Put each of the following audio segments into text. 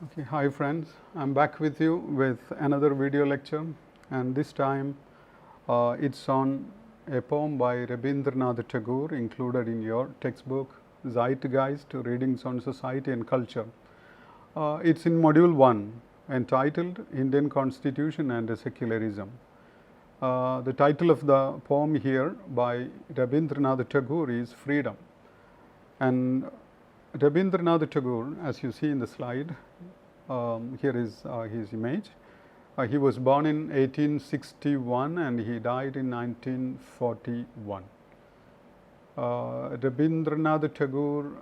Okay, hi friends, I'm back with you with another video lecture, and this time it's on a poem by Rabindranath Tagore included in your textbook Zeitgeist Readings on Society and Culture. It's in module 1 entitled Indian Constitution and Secularism. The title of the poem here by Rabindranath Tagore is Freedom. And Rabindranath Tagore, as you see in the slide, here is his image. He was born in 1861 and he died in 1941. Rabindranath Tagore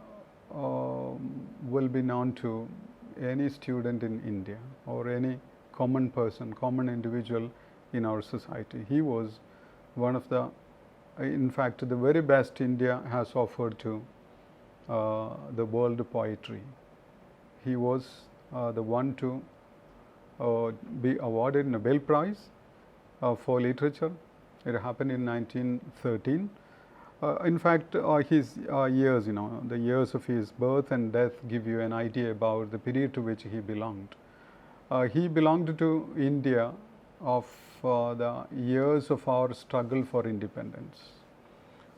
will be known to any student in India or any common person, common individual in our society. He was one of the, in fact, the very best India has offered to the world poetry. He was the one to be awarded Nobel Prize for literature. It happened in 1913. In fact, his years, the years of his birth and death give you an idea about the period to which he belonged. He belonged to India of the years of our struggle for independence.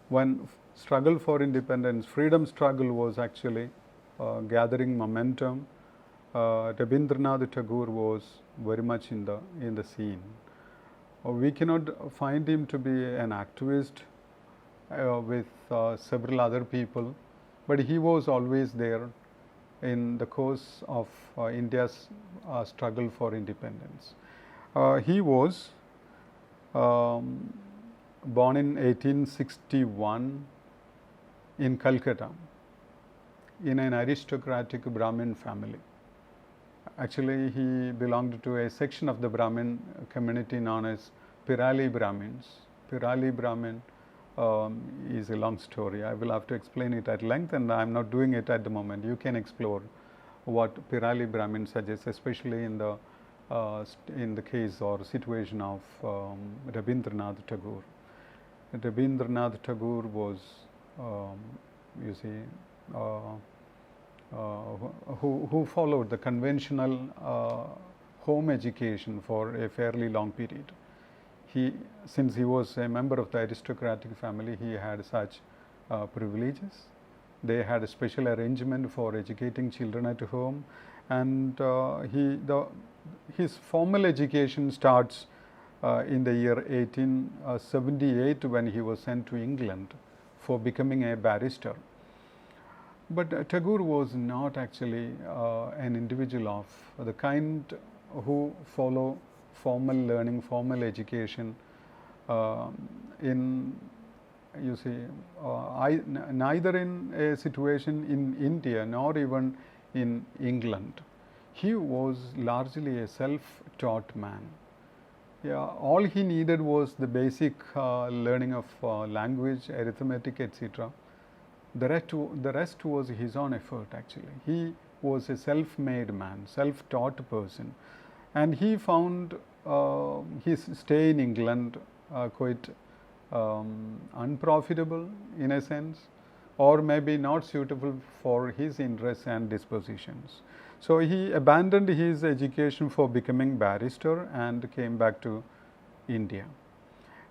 When struggle for independence, freedom struggle was actually gathering momentum, Rabindranath Tagore was very much in the scene. We cannot find him to be an activist with several other people, but he was always there in the course of India's struggle for independence. He was born in 1861 in Calcutta in an aristocratic Brahmin family. Actually, he belonged to a section of the Brahmin community known as Pirali Brahmins. Pirali Brahmin is a long story. I will have to explain it at length, and I am not doing it at the moment. You can explore what Pirali Brahmin suggests, especially in the case or situation of Rabindranath Tagore. Rabindranath Tagore was, you see, who followed the conventional home education for a fairly long period. Since he was a member of the aristocratic family, he had such privileges. They had a special arrangement for educating children at home, and his formal education starts in the year 1878 when he was sent to England for becoming a barrister. But Tagore was not actually an individual of the kind who follow formal learning, formal education neither in a situation in India nor even in England. He was largely a self-taught man. All he needed was the basic learning of language, arithmetic, etc. The rest was his own effort actually. He was a self-made man, self-taught person, and he found his stay in England quite unprofitable in a sense, or maybe not suitable for his interests and dispositions. So he abandoned his education for becoming barrister and came back to India.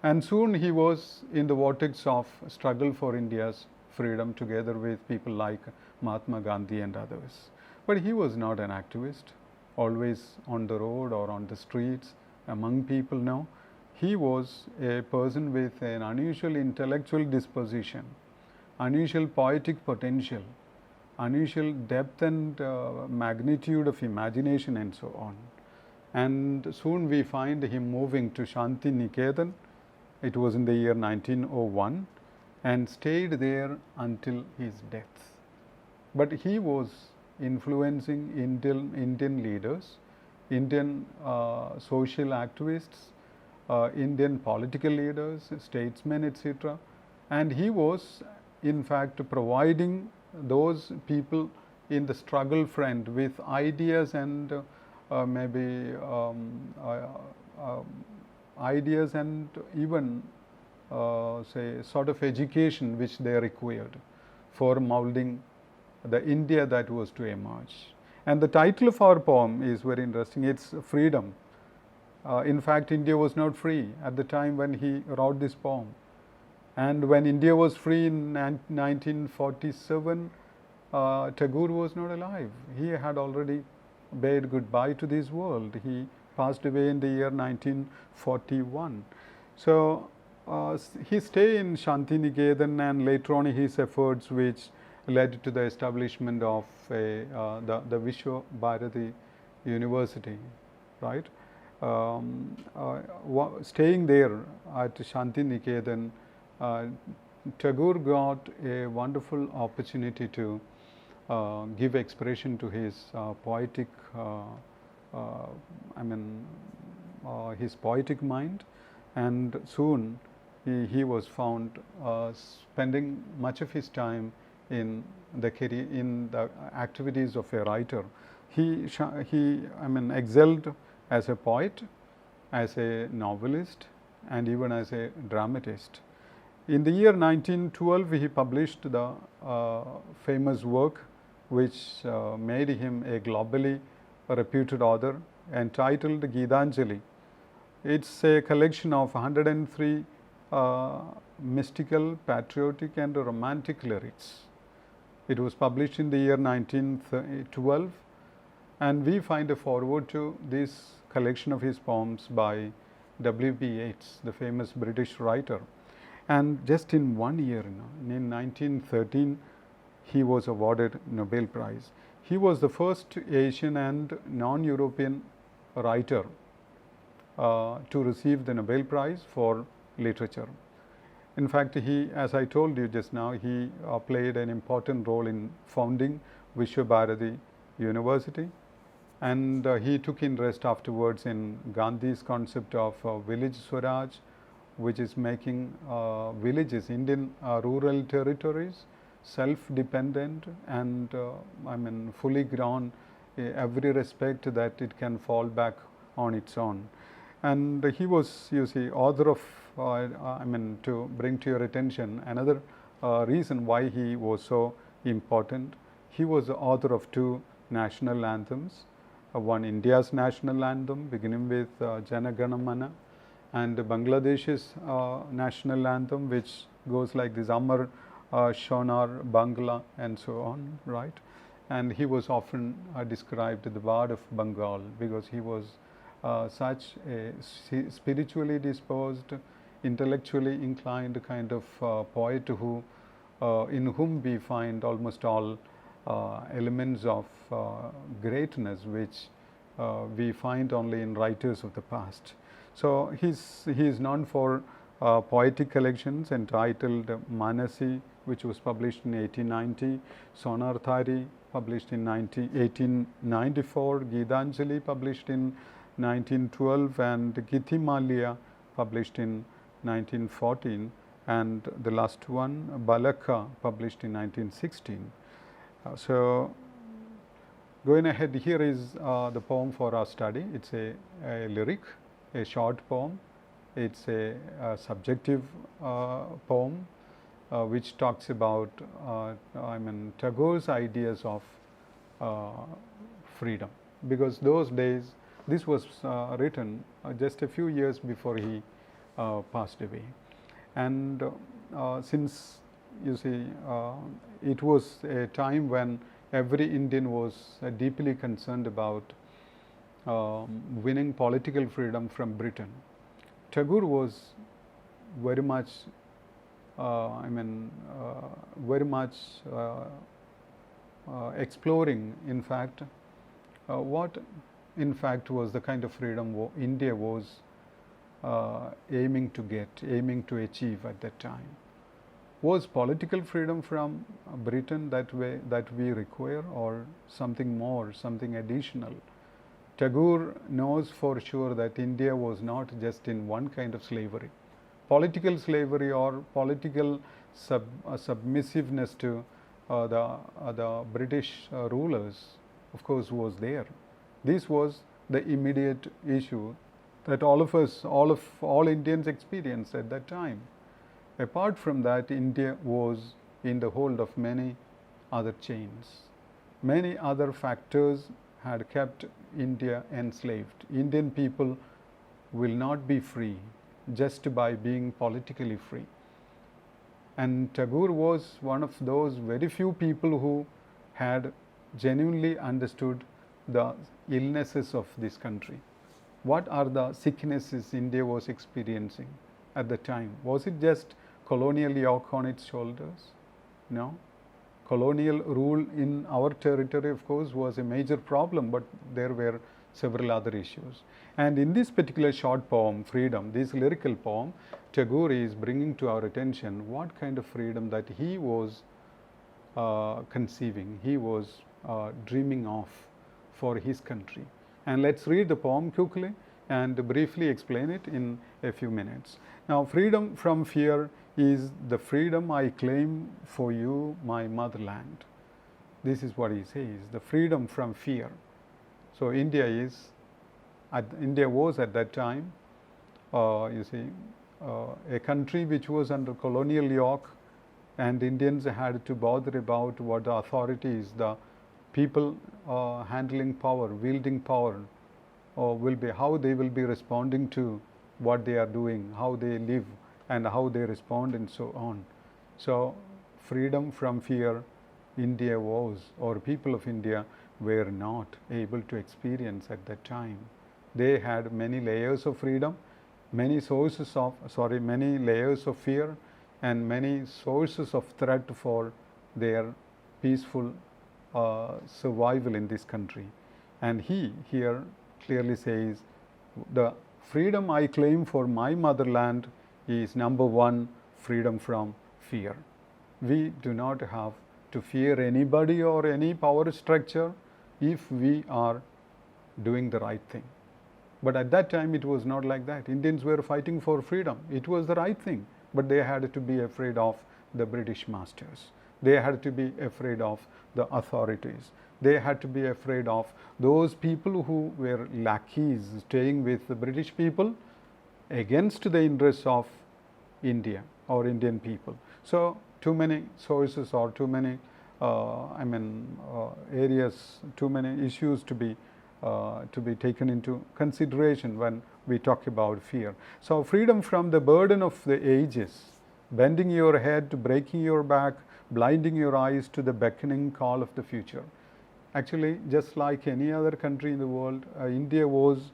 And soon he was in the vortex of struggle for India's freedom together with people like Mahatma Gandhi and others. But he was not an activist, always on the road or on the streets among people. No, he was a person with an unusual intellectual disposition, unusual poetic potential, unusual depth and magnitude of imagination and so on. And soon we find him moving to Shanti Niketan. It was in the year 1901. And stayed there until his death. But he was influencing Indian leaders, Indian social activists, Indian political leaders, statesmen, etc. And he was in fact providing those people in the struggle front with ideas and ideas and even say sort of education which they required for molding the India that was to emerge. And the title of our poem is very interesting. It's Freedom. In fact, India was not free at the time when he wrote this poem. And when India was free in 1947, Tagore was not alive. He had already bade goodbye to this world. He passed away in the year 1941. So he stayed in Shantiniketan, and later on his efforts which led to the establishment of the Vishwa Bharati University, right? Staying there at Shantiniketan, Tagore got a wonderful opportunity to give expression to his poetic, his poetic mind, and soon he was found spending much of his time in the career, in the activities of a writer. He excelled as a poet, as a novelist, and even as a dramatist. In the year 1912, he published the famous work which made him a globally reputed author, entitled Gitanjali. It's a collection of 103 mystical, patriotic and romantic lyrics. It was published in the year 1912, and we find a foreword to this collection of his poems by W.B. Yeats, the famous British writer. And just in 1 year, in 1913, he was awarded Nobel Prize. He was the first Asian and non-European writer to receive the Nobel Prize for literature. In fact, he, as I told you just now, he played an important role in founding Vishwa Bharati University, and he took interest afterwards in Gandhi's concept of village Swaraj, which is making villages, Indian rural territories, self-dependent and fully grown in every respect that it can fall back on its own. And he was, you see, author of, to bring to your attention another reason why he was so important. He was the author of 2 national anthems, one India's national anthem beginning with Jana Gana Mana, and Bangladesh's national anthem, which goes like this, Amar Shonar Bangla, and so on, right? And he was often described the bard of Bengal, because he was such a spiritually disposed, intellectually inclined kind of poet who, in whom we find almost all elements of greatness which we find only in writers of the past. So he is known for poetic collections entitled Manasi, which was published in 1890, Sonarthari, published in 1894, Gitanjali, published in 1912, and Githimalia, published in 1914, and the last one, Balaka, published in 1916. So going ahead, here is the poem for our study. It's a lyric, a short poem. It's a subjective poem which talks about Tagore's ideas of freedom, because those days this was written just a few years before he passed away. And since, you see, it was a time when every Indian was deeply concerned about winning political freedom from Britain, Tagore was very much exploring, in fact, what in fact was the kind of freedom India was aiming to achieve at that time. Was political freedom from Britain that we require, or something more, something additional? Tagore knows for sure that India was not just in one kind of slavery. Political slavery or political submissiveness to the British rulers, of course, was there. This was the immediate issue that all of us, all Indians experienced at that time. Apart from that, India was in the hold of many other chains, many other factors had kept India enslaved. Indian people will not be free just by being politically free. And Tagore was one of those very few people who had genuinely understood the illnesses of this country. What are the sicknesses India was experiencing at the time? Was it just colonial yoke on its shoulders? No. Colonial rule in our territory, of course, was a major problem, but there were several other issues. And in this particular short poem, Freedom, this lyrical poem, Tagore is bringing to our attention what kind of freedom that he was conceiving, he was dreaming of for his country. And let's read the poem quickly and briefly explain it in a few minutes. Now, freedom from fear is the freedom I claim for you, my motherland. This is what he says, the freedom from fear. So India was at that time, you see, a country which was under colonial yoke, and Indians had to bother about what the authorities, the people handling power, wielding power, will be, how they will be responding to what they are doing, how they live and how they respond and so on. So freedom from fear, India was, or people of India were not able to experience at that time. They had many layers of freedom, many layers of fear, and many sources of threat for their peaceful survival in this country. And he here clearly says, the freedom I claim for my motherland is number one, freedom from fear. We do not have to fear anybody or any power structure if we are doing the right thing. But at that time it was not like that. Indians were fighting for freedom. It was the right thing, but they had to be afraid of the British masters. They had to be afraid of the authorities. They had to be afraid of those people who were lackeys staying with the British people against the interests of India or Indian people. So too many sources or too many areas, too many issues to be taken into consideration when we talk about fear. So freedom from the burden of the ages, bending your head, breaking your back, blinding your eyes to the beckoning call of the future. Actually, just like any other country in the world, India was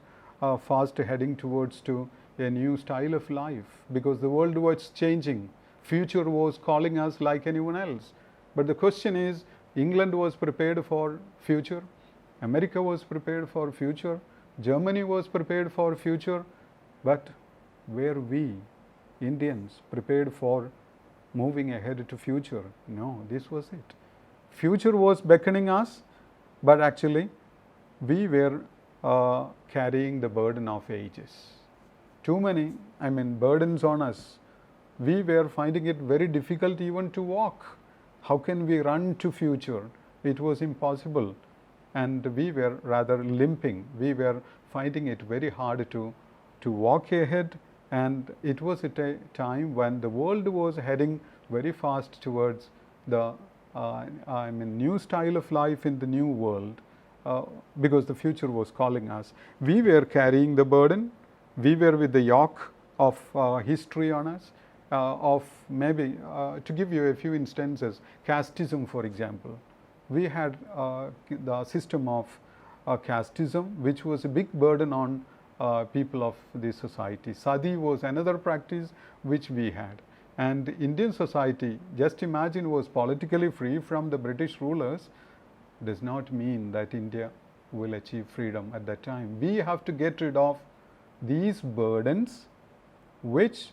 fast heading towards to a new style of life, because the world was changing. Future was calling us like anyone else. But the question is, England was prepared for future, America was prepared for future, Germany was prepared for future, but were we Indians prepared for moving ahead to future? No, this was it. Future was beckoning us, but actually we were carrying the burden of ages. Too many, burdens on us. We were finding it very difficult even to walk. How can we run to future? It was impossible. And we were rather limping. We were finding it very hard to walk ahead. And it was at a time when the world was heading very fast towards the new style of life in the new world, because the future was calling us. We were carrying the burden. We were with the yoke of history on us, of maybe, to give you a few instances, casteism, for example. We had the system of casteism, which was a big burden on people of the society. Sati was another practice which we had. And Indian society, just imagine, was politically free from the British rulers. Does not mean that India will achieve freedom at that time. We have to get rid of these burdens which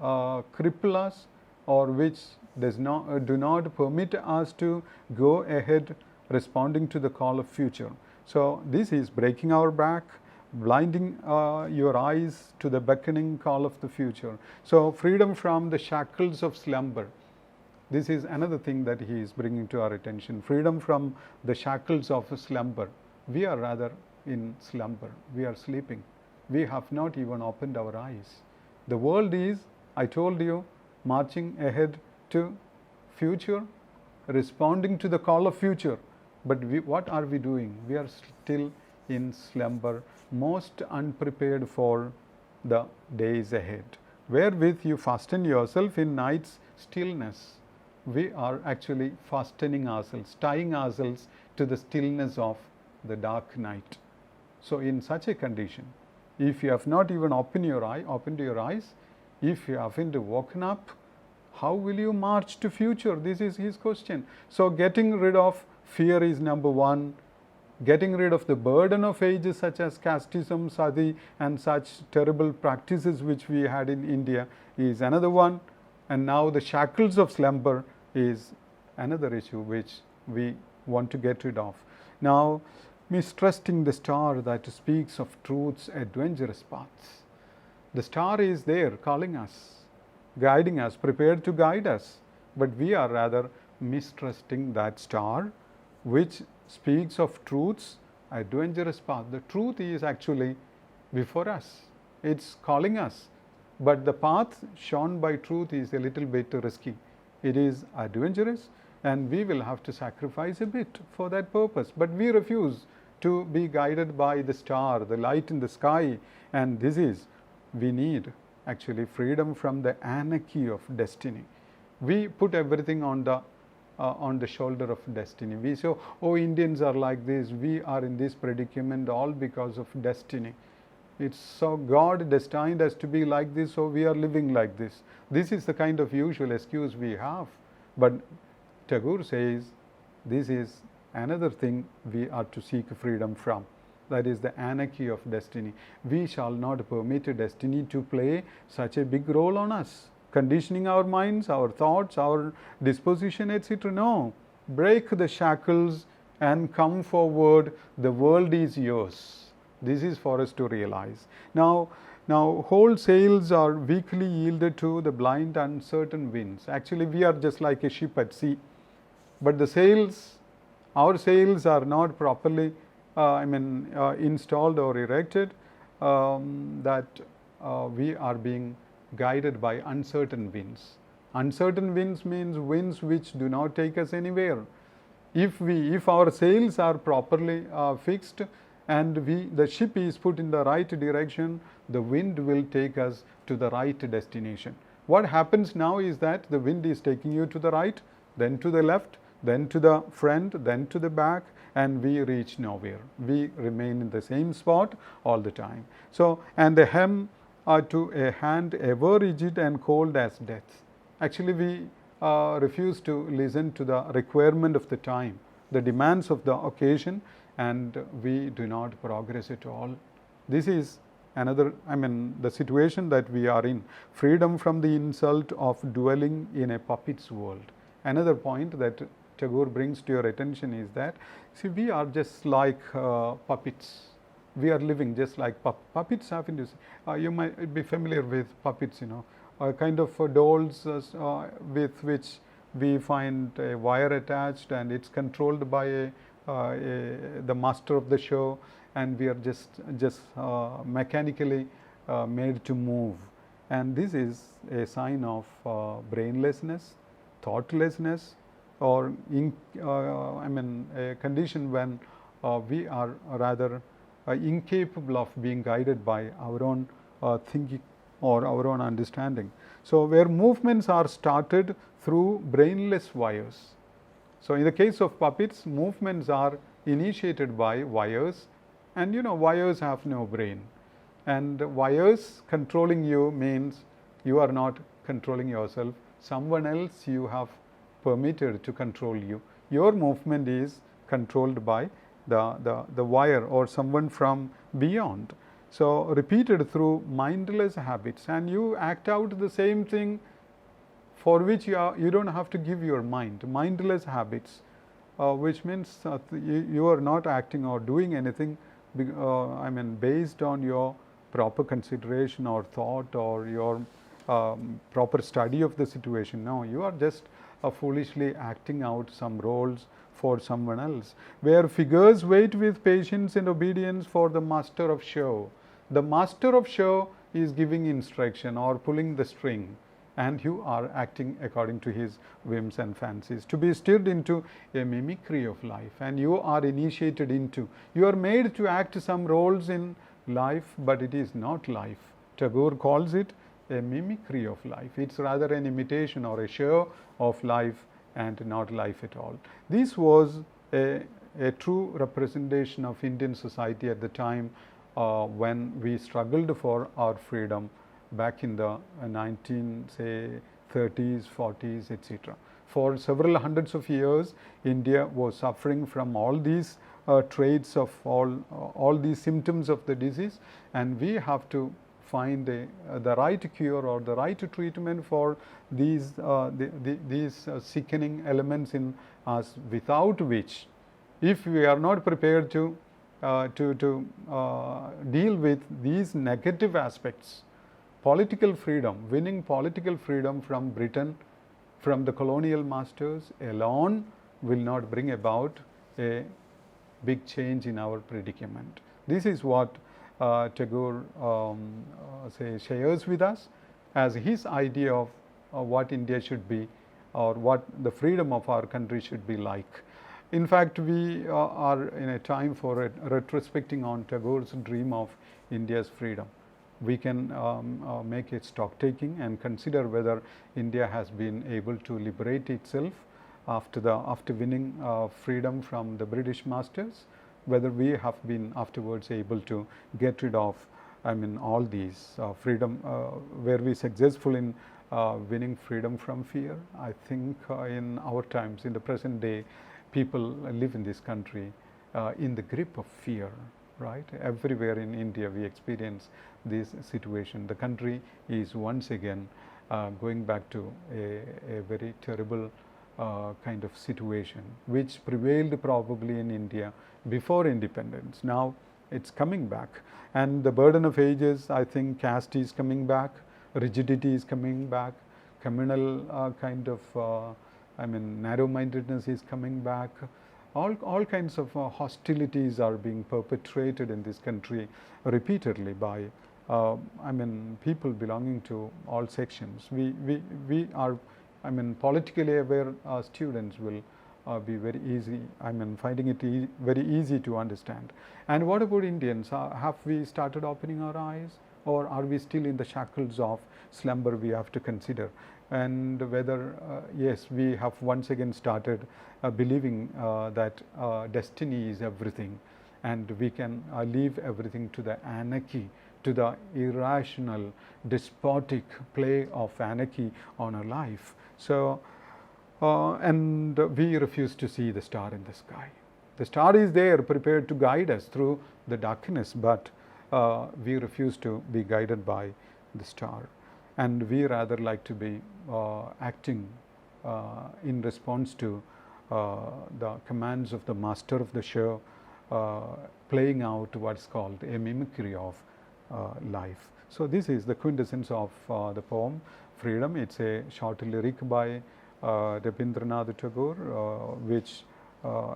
cripple us, or which do not permit us to go ahead responding to the call of future. So this is breaking our back, blinding your eyes to the beckoning call of the future. So freedom from the shackles of slumber. This is another thing that he is bringing to our attention. Freedom from the shackles of slumber. We are rather in slumber. We are sleeping. We have not even opened our eyes. The world is, I told you, marching ahead to future, responding to the call of future. But what are we doing? We are still in slumber, most unprepared for the days ahead, wherewith you fasten yourself in night's stillness. We are actually fastening ourselves, tying ourselves to the stillness of the dark night. So in such a condition, if you have not even opened your eyes, if you haven't woken up, how will you march to future? This is his question. So getting rid of fear is number one. Getting rid of the burden of ages such as casteism, sati and such terrible practices which we had in India is another one. And now the shackles of slumber is another issue which we want to get rid of. Now, mistrusting the star that speaks of truth's adventurous paths. The star is there calling us, guiding us, prepared to guide us, but we are rather mistrusting that star which speaks of truth's adventurous path. The truth is actually before us, it's calling us, but the path shown by truth is a little bit risky. It is adventurous and we will have to sacrifice a bit for that purpose, but we refuse to be guided by the star, the light in the sky, and this is, we need actually freedom from the anarchy of destiny. We put everything on the shoulder of destiny. We say, oh, Indians are like this, we are in this predicament all because of destiny. It's so God destined us to be like this, so we are living like this. This is the kind of usual excuse we have. But Tagore says this is another thing we are to seek freedom from. That is the anarchy of destiny. We shall not permit destiny to play such a big role on us, conditioning our minds, our thoughts, our disposition, etc. No. Break the shackles and come forward. The world is yours. This is for us to realize. Now whole sails are weakly yielded to the blind uncertain winds. Actually, we are just like a ship at sea. But the sails, our sails are not properly installed or erected, that we are being guided by uncertain winds. Uncertain winds means winds which do not take us anywhere. If our sails are properly fixed and the ship is put in the right direction, the wind will take us to the right destination. What happens now is that the wind is taking you to the right, then to the left, then to the front, then to the back, and we reach nowhere. We remain in the same spot all the time. So, and the hem to a hand ever rigid and cold as death. Actually, we refuse to listen to the requirement of the time, the demands of the occasion, and we do not progress at all. This is another, the situation that we are in. Freedom from the insult of dwelling in a puppet's world. Another point that Tagore brings to your attention is that, see, we are just like puppets. We are living just like puppets. Happen to you might be familiar with puppets, kind of dolls with which we find a wire attached, and it's controlled by the master of the show, and we are just mechanically made to move. And this is a sign of brainlessness, thoughtlessness, or a condition when we are rather incapable of being guided by our own thinking or our own understanding. So, where movements are started through brainless wires. So, in the case of puppets, movements are initiated by wires, and wires have no brain, and wires controlling you means you are not controlling yourself. Someone else you have permitted to control you. Your movement is controlled by the wire or someone from beyond. So, repeated through mindless habits, and you act out the same thing for which you don't have to give your mind. Mindless habits, which means you are not acting or doing anything based on your proper consideration or thought or your proper study of the situation. No, you are just foolishly acting out some roles for someone else, where figures wait with patience and obedience for the master of show. The master of show is giving instruction or pulling the string, and you are acting according to his whims and fancies. To be stirred into a mimicry of life, and you are initiated into, you are made to act some roles in life, but it is not life. Tagore calls it a mimicry of life. It's rather an imitation or a show of life and not life at all. This was a true representation of Indian society at the time when we struggled for our freedom back in the 1930s, 40s, etc. For several hundreds of years, India was suffering from all these traits of all these symptoms of the disease, and we have to find the right cure or the right treatment for these sickening elements in us, without which, if we are not prepared to deal with these negative aspects, political freedom, winning political freedom from Britain, from the colonial masters alone will not bring about a big change in our predicament. This is what Tagore shares with us as his idea of what India should be, or what the freedom of our country should be like. In fact, we are in a time for retrospecting on Tagore's dream of India's freedom. We can make a stock taking and consider whether India has been able to liberate itself after winning freedom from the British masters, whether we have been afterwards able to get rid of, all these freedom, were we successful in winning freedom from fear. I think in our times, in the present day, people live in this country in the grip of fear, right? Everywhere in India we experience this situation. The country is once again going back to a very terrible kind of situation which prevailed probably in India before independence. Now it's coming back, and the burden of ages, I think caste is coming back, rigidity is coming back, communal kind of narrow-mindedness is coming back. All kinds of hostilities are being perpetrated in this country repeatedly by people belonging to all sections. We are politically aware students will be very easy, finding it very easy to understand. And what about Indians? Have we started opening our eyes, or are we still in the shackles of slumber? We have to consider. And whether, yes, we have once again started believing that destiny is everything, and we can leave everything to the anarchy, to the irrational, despotic play of anarchy on our life. So, and we refuse to see the star in the sky. The star is there, prepared to guide us through the darkness, but we refuse to be guided by the star. And we rather like to be acting in response to the commands of the master of the show, playing out what's called a mimicry of life. So this is the quintessence of the poem Freedom. It's a short lyric by Rabindranath Tagore,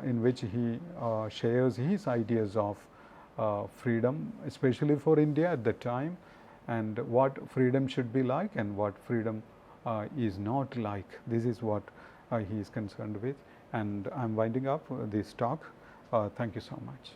in which he shares his ideas of freedom, especially for India at the time, and what freedom should be like and what freedom is not like. This is what he is concerned with, and I'm winding up this talk. Thank you so much.